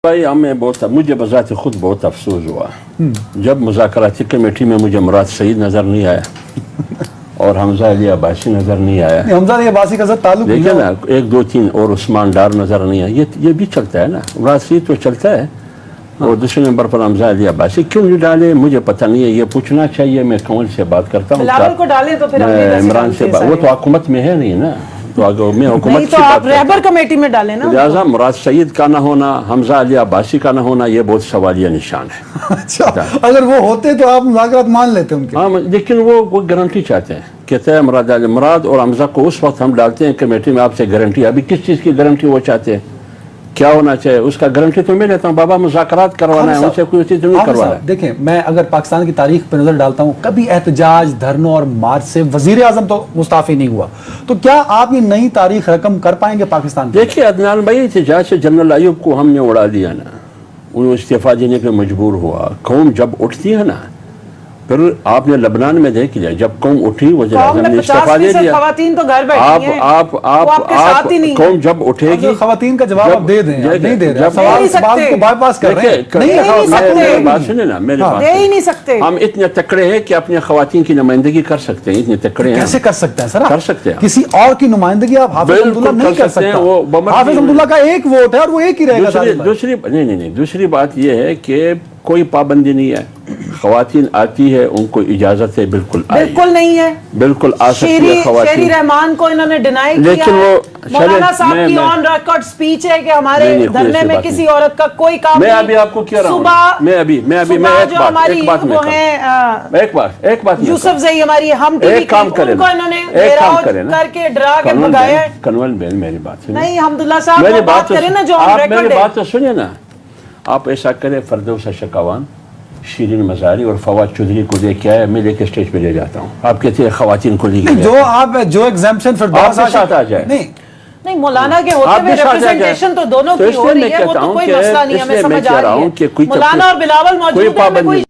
بھائی ہمیں مجھے بذات خود بہت افسوس ہوا جب مذاکراتی کمیٹی میں مجھے مراد سعید نظر نہیں آیا اور حمزہ علی عباسی نظر نہیں آیا. حمزہ علی عباسی کا تعلق دیکھیں نا 1 2 3 اور عثمان ڈار نظر نہیں آیا. یہ بھی چلتا ہے نا, مراد سعید تو چلتا ہے اور دوسرے نمبر پر حمزہ علی عباسی کیوں نہیں ڈالے مجھے پتہ نہیں ہے. یہ پوچھنا چاہیے. میں کنول سے بات کرتا ہوں, بلاول کو ڈالیں تو پھر عمران سے وہ تو حکومت میں ہے نہیں نا, تو اگر میں حکومت نہیں تو آپ رہبر کمیٹی میں ڈالیں نا. لہٰذا مراد سعید کا نہ ہونا, حمزہ علی عباسی کا نہ ہونا, یہ بہت سوالیہ نشان ہے. اچھا اگر وہ ہوتے تو آپ مذاکرات مان لیتے ان کے. ہاں لیکن وہ گارنٹی چاہتے ہیں, کہتے ہیں مراد اور حمزہ کو اس وقت ہم ڈالتے ہیں کمیٹی میں آپ سے گارنٹی. ابھی کس چیز کی گارنٹی وہ چاہتے ہیں, کیا ہونا چاہیے اس کا گارنٹی تو میں لیتا ہوں. بابا مذاکرات کروانا ہے ان سے, کوئی چیز نہیں کروانا. دیکھیں میں اگر پاکستان کی تاریخ پہ نظر ڈالتا ہوں, کبھی احتجاج دھرنوں اور مارچ سے وزیر اعظم تو مستعفی نہیں ہوا. تو کیا آپ یہ نئی تاریخ رقم کر پائیں گے پاکستان کی؟ دیکھیے عدنان بھائی, احتجاج سے جنرل ایوب کو ہم نے اڑا دیا نا, انہوں استعفیٰ دینے پہ مجبور ہوا. قوم جب اٹھتی ہے نا, پھر آپ نے لبنان میں دیکھ لیا جب قوم اٹھی وزیر اعظم نے استعفیٰ دے دیا. خواتین تو گھر بیٹھی ہیں, آپ قوم جب اٹھے گی. خواتین کا جواب آپ دے دیں, نہیں دے رہے, سوال کو بائی پاس کر رہے ہیں. بات سنیں نا, میرے دے ہی نہیں سکتے. ہم اتنے تکڑے ہیں کہ اپنے خواتین کی نمائندگی کر سکتے ہیں. اتنے تکڑے ہیں. کیسے کر سکتے ہیں سر؟ کر سکتے ہیں. کسی اور کی نمائندگی آپ حافظ عبداللہ نہیں کر سکتے. حافظ عبداللہ کا ایک ووٹ ہے اور وہ ایک ہی رہے گا. دوسری بات یہ ہے کہ کوئی پابندی نہیں ہے. خواتین آتی ہے, ان کو اجازت ہے, بالکل نہیں ہے, بالکل آ سکتی ہے خواتین. شیری رحمان کو انہوں نے ڈینائی کیا. لیکن وہ مولانا صاحب کی آن ریکارڈ سپیچ ہے کہ ہمارے دھرنے میں کسی عورت کا کوئی کام نہیں. میں ابھی آپ کو کہہ رہا ہوں, ایک بات یوسف زئی ہماری ہم ایک کام کریں, کر کے ڈرا کے بھگایا ہے. کنول بہن میری بات سنیں. نہیں حمداللہ صاحب وہ بات کریں نا جو آن ریکارڈ ہے. میری بات تو سنیں نا. آپ ایسا کریں, فردوس شکوان, شیرین مزاری اور فواد چودھری کو لے کے آئے, میں لے کے اسٹیج پہ لے جاتا ہوں. آپ کہتے ہیں خواتین کو لے کے جو ایگزامپشن فردوس ساتھ آ جائے. نہیں مولانا کے ہوتے ہوئے ریپرزنٹیشن تو دونوں کی ہو رہی ہے, وہ تو کوئی مسئلہ نہیں ہے. میں سمجھ آ رہی ہے مولانا اور بلاول موجود ہیں, میں کوئی